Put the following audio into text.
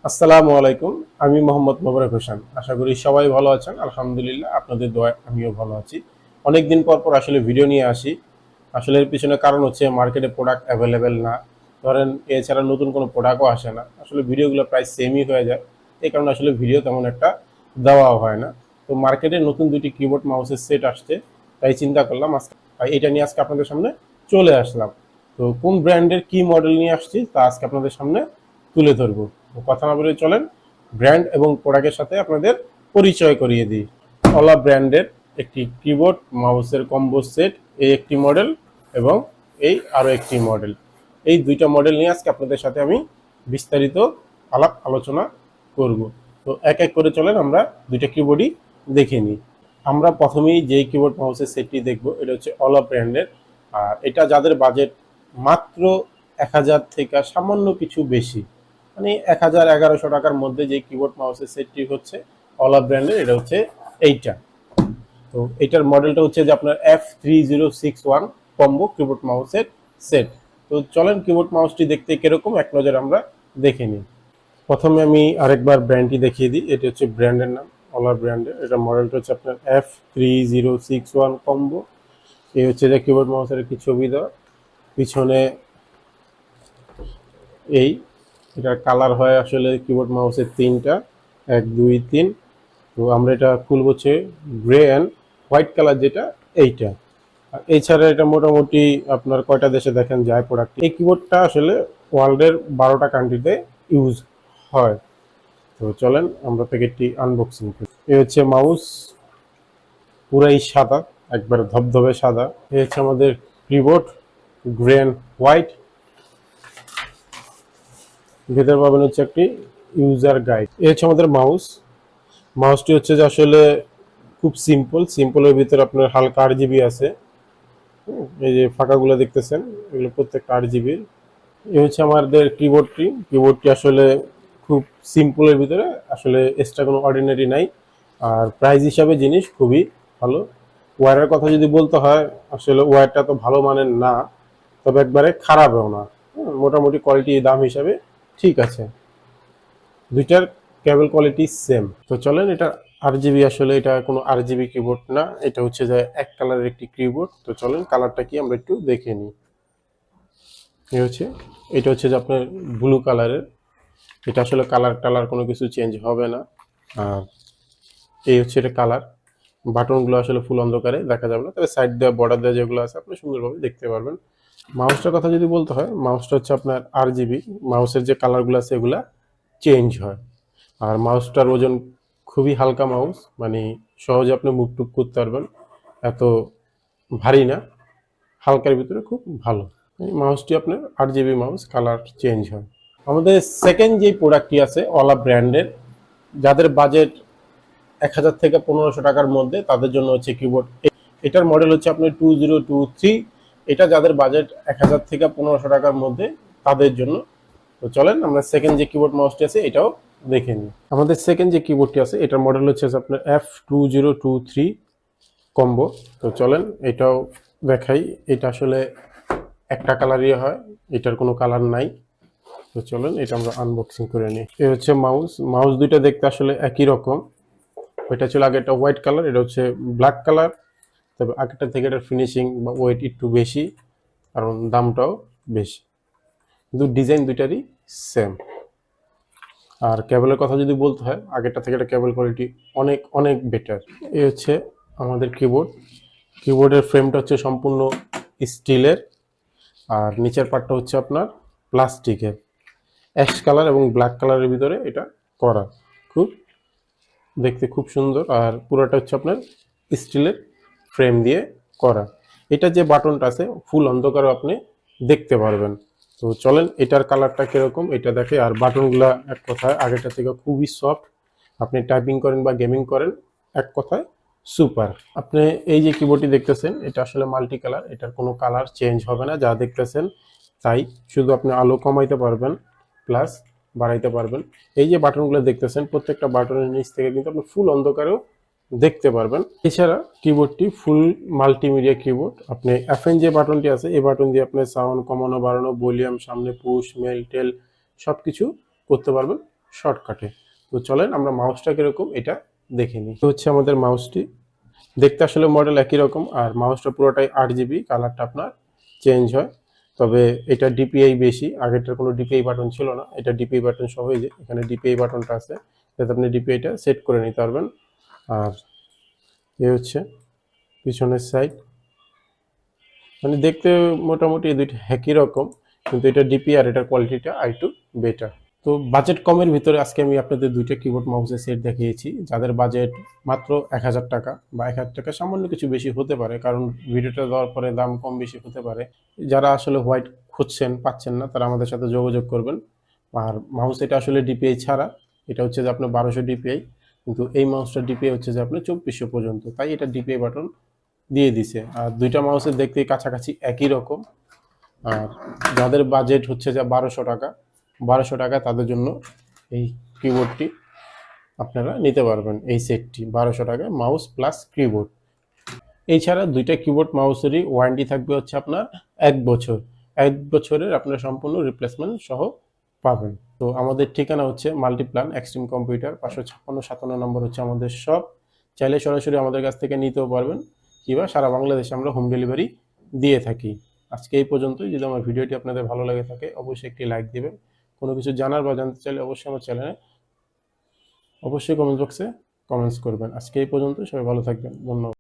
আসসালামু আলাইকুম। আমি মোহাম্মদ মোবারক হোসেন। আশা করি সবাই ভালো আছেন। আলহামদুলিল্লাহ আপনাদের দোয়ায় আমিও ভালো আছি। অনেকদিন পর পর আসলে ভিডিও নিয়ে আসি। আসলে এর পিছনে কারণ হচ্ছে মার্কেটে প্রোডাক্ট অ্যাভেলেবেল না। ধরেন এছাড়া নতুন কোনো প্রোডাক্টও আসে না। আসলে ভিডিওগুলো প্রায় সেমই হয়ে যায়। এই কারণে আসলে ভিডিও তেমন একটা দেওয়াও হয় না। তো মার্কেটে নতুন ২টি কিবোর্ড মাউসের সেট আসছে। তাই চিন্তা করলাম আজকে এটা নিয়ে আজকে আপনাদের সামনে চলে আসলাম। তো কোন ব্র্যান্ডের কি মডেল নিয়ে আসছি তা আজকে আপনাদের সামনে তুলে ধরবো। কথা না বলে চলেন ব্র্যান্ড এবং প্রোডাক্টের সাথে আপনাদের পরিচয় করিয়ে দিই। অলা ব্র্যান্ডের একটি কিবোর্ড মাউসের কম্বো সেট, এই একটি মডেল এবং এই আরও একটি মডেল। এই দুইটা মডেল নিয়ে আজকে আপনাদের সাথে আমি বিস্তারিত আলাপ আলোচনা করব। তো এক এক করে চলেন আমরা দুইটা কিবোর্ডই দেখে নিই। আমরা প্রথমেই যেই কিবোর্ড মাউসের সেটটি দেখব এটা হচ্ছে অলা ব্র্যান্ডের। আর এটা যাদের বাজেট মাত্র ১,০০০ থেকে সামান্য কিছু বেশি, মানে ১,১১০০ টাকার মধ্যে যে কিবোর্ড মাউসের সেটটি হচ্ছে অলা ব্র্যান্ডের, এটা হচ্ছে এইটা। তো এটার মডেলটা হচ্ছে যে আপনার F3061 কম্বো কিবোর্ড মাউসের সেট। তো চলেন কিবোর্ড মাউসটি দেখতে কিরকম এক নজর আমরা দেখে নিই। প্রথমে আমি আরেকবার ব্র্যান্ডটি দেখিয়ে দিই। এটি হচ্ছে ব্র্যান্ডের নাম অলা ব্র্যান্ডের। এটা মডেলটা হচ্ছে আপনার F3061 কম্বো। এই হচ্ছে যে কিবোর্ড মাউসের একটি ছবি দেওয়া, পিছনে এই এটার কালার হয় আসলে কিবোর্ড মাউসের তিনটা, ১ ২ ৩। তো আমরা এটা খুলব হচ্ছে গ্রে অ্যান্ড হোয়াইট কালার, যেটা এইটা। আর এছাড়া এটা মোটামুটি আপনার কয়টা দেশে দেখেন যায় প্রোডাক্ট। এই কিবোর্ডটা আসলে ওয়ার্ল্ডের ১২টা কান্ট্রিতে ইউজ হয়। তো চলেন আমরা প্যাকেটটি আনবক্সিং করি। এই হচ্ছে মাউস, পুরাই সাদা, একবার ধবধবে সাদা। এই হচ্ছে আমাদের কিবোর্ড, গ্রে অ্যান্ড হোয়াইট। ভেতরে পাবেন হচ্ছে একটি ইউজার গাইড। এই হচ্ছে আমাদের মাউস। মাউসটি হচ্ছে যে আসলে খুব সিম্পলের ভিতরে আপনার হালকা RGB আছে। এই যে ফাঁকাগুলো দেখতেছেন এগুলো প্রত্যেকটা RGB। এই হচ্ছে আমাদের কিবোর্ডটি আসলে খুব সিম্পলের ভিতরে, আসলে এক্সট্রা কোনো অর্ডিনারি নাই। আর প্রাইস হিসাবে জিনিস খুবই ভালো। ওয়্যারের কথা যদি বলতে হয়, আসলে ওয়্যারটা তো ভালো মানের না, তবে একবারে খারাপও না। মোটামুটি কোয়ালিটি দাম হিসাবে ঠিক আছে। দুইটার কেবল কোয়ালিটি সেম। তো চলেন এটা RGB, আসলে এটা কোনো RGB কিবোর্ড না, এটা হচ্ছে যে এক কালারের একটি কিবোর্ড। তো চলেন কালারটা কি আমরা একটু দেখে নিই। এটা হচ্ছে যে আপনার ব্লু কালারের। এটা আসলে কালার কোনো কিছু চেঞ্জ হবে না। আর এই হচ্ছে এটা কালার। বাটনগুলো আসলে ফুল অন্ধকারে দেখা যাবে না, তবে সাইড দেওয়া বর্ডার দেওয়া যেগুলো আছে আপনি সুন্দরভাবে দেখতে পারবেন। মাউসটার কথা যদি বলতে হয়, মাউসটা হচ্ছে আপনার RGB। মাউসের যে কালারগুলো আছে এগুলা চেঞ্জ হয়। আর মাউসটার ওজন খুবই হালকা মাউস, মানে সহজে আপনি মুভ টুক করতে পারবেন, এত ভারী না, হালকার ভিতরে খুব ভালো। এই মাউসটি আপনার RGB মাউস, কালার চেঞ্জ হয়। আমাদের সেকেন্ড যে প্রোডাক্টটি আছে অলা ব্র্যান্ডের, যাদের বাজেট ১,০০০ থেকে ১৫০০ টাকার মধ্যে, তাদের জন্য হচ্ছে কিবোর্ড। এটার মডেল হচ্ছে আপনার 2023। এটা যাদের বাজেট ১,০০০ থেকে ১৫০০ টাকার মধ্যে, তাদের জন্য। তো চলেন আমরা সেকেন্ড যে কিবোর্ড মাউসটি আছে এটাও দেখে নিই। আমাদের সেকেন্ড যে কিবোর্ডটি আছে এটার মডেল হচ্ছে আপনার F2023 কম্বো। তো চলেন এটাও দেখাই। এটা আসলে একটা কালারই হয়, এটার কোনো কালার নাই। তো চলেন এটা আমরা আনবক্সিং করে নিই। এই হচ্ছে মাউস দুইটা দেখতে আসলে একই রকম। ওইটা ছিল আগে একটা হোয়াইট কালার, এটা হচ্ছে ব্ল্যাক কালার। তবে আগেরটা থেকে এটার ফিনিশিং বা ওয়েট একটু বেশি, কারণ দামটাও বেশি, কিন্তু ডিজাইন দুইটারই সেম। আর কেবলের কথা যদি বলতে হয়, আগেরটা থেকে এটা কেবল কোয়ালিটি অনেক অনেক বেটার। এই হচ্ছে আমাদের কিবোর্ডের ফ্রেমটা হচ্ছে সম্পূর্ণ স্টিলের, আর নিচের পার্টটা হচ্ছে আপনার প্লাস্টিকের। অ্যাশ কালার এবং ব্ল্যাক কালারের ভিতরে এটা করা, খুব দেখতে খুব সুন্দর। আর পুরোটা হচ্ছে আপনার স্টিলের ফ্রেম দিয়ে করা। এটা যে বাটনটা আছে ফুল অন্ধকারও আপনি দেখতে পারবেন। তো চলেন এটার কালারটা কিরকম এটা দেখে। আর বাটনগুলা এক কথায় আগেরটা থেকে খুবই সফট, আপনি টাইপিং করেন বা গেমিং করেন, এক কথায় সুপার। আপনি এই যে কিবোর্ডটি দেখতেছেন এটা আসলে মাল্টি কালার, এটার কোনো কালার চেঞ্জ হবে না যা দেখতেছেন তাই। শুধু আপনি আলো কমাইতে পারবেন প্লাস বাড়াইতে পারবেন। এই যে বাটনগুলো দেখতেছেন প্রত্যেকটা বাটনের নিচ থেকে কিন্তু আপনি ফুল অন্ধকারেও দেখতে পারবেন। এছাড়া কিবোর্ডটি ফুল মাল্টিমিডিয়া কিবোর্ড। আপনি FN যে বাটনটি আছে এই বাটন দিয়ে আপনি সাউন্ড কমানো বাড়ানো, ভলিউম, সামনে পুশ, মেল, টেল সব কিছু করতে পারবেন শর্টকাটে। তো চলেন আমরা মাউসটা কিরকম এটা দেখে নিই। তো হচ্ছে আমাদের মাউসটি, দেখতে আসলে মডেল একই রকম, আর মাউসটা পুরোটাই 8 GB, কালারটা আপনার চেঞ্জ হয়। তবে এটা ডিপিআই বেশি, আগেরটার কোনো ডিপিআই বাটন ছিল না, এটা ডিপিআই বাটন সহ যে এখানে ডিপিআই বাটনটা আছে, যাতে আপনি ডিপিআইটা সেট করে নিতে পারবেন। আর এ হচ্ছে পিছনের সাইড, মানে দেখতে মোটামুটি এই দুইটা একই রকম, কিন্তু এটা ডিপি আর এটার কোয়ালিটিটা একটু বেটার। তো বাজেট কমের ভিতরে আজকে আমি আপনাদের দুইটা কিবোর্ড মাউসের সেট দেখিয়েছি। যাদের বাজেট মাত্র 1000 টাকা বা 1000 টাকা সামান্য কিছু বেশি হতে পারে, কারণ ভিডিওটা দেওয়ার পরে দাম কম বেশি হতে পারে, যারা আসলে হোয়াইট খুঁজছেন পাচ্ছেন না, তারা আমাদের সাথে যোগাযোগ করবেন। আর মাউস এটা আসলে ডিপিআই ছাড়া, এটা হচ্ছে যে আপনার 1200 ডিপিআই, কিন্তু এই মাউসটা ডিপিআই হচ্ছে যে আপনার 2400 পর্যন্ত, তাই এটা ডিপিআই বাটন দিয়ে দিছে। আর দুইটা মাউসের দেখতে কাছাকাছি একই রকম। আর যাদের বাজেট হচ্ছে যে 1200 টাকা, 1200 টাকা তাদের জন্য এই কিবোর্ডটি আপনারা নিতে পারবেন। এই সেটটি 1200 টাকায় মাউস প্লাস কিবোর্ড। এছাড়া দুইটা কিবোর্ড মাউসেরই ওয়ারেন্টি থাকবে হচ্ছে আপনার 1 বছর। 1 বছরের আপনার সম্পূর্ণ রিপ্লেসমেন্ট সহ পাবেন। তো আমাদের ঠিকানা হচ্ছে মাল্টিপ্লান এক্সট্রিম কম্পিউটার, 556-57 নম্বর হচ্ছে আমাদের শপ। চাইলে সরাসরি আমাদের কাছ থেকে নিতেও পারবেন, কিংবা সারা বাংলাদেশে আমরা হোম ডেলিভারি দিয়ে থাকি। আজকে এই পর্যন্তই। যদি আমার ভিডিওটি আপনাদের ভালো লাগে থাকে অবশ্যই একটি লাইক দিবেন। কোনো কিছু জানার বা জানতে চাইলে অবশ্যই আমার চ্যানেলে অবশ্যই কমেন্ট বক্সে কমেন্টস করবেন। আজকে এই পর্যন্ত, সবাই ভালো থাকবেন, ধন্যবাদ।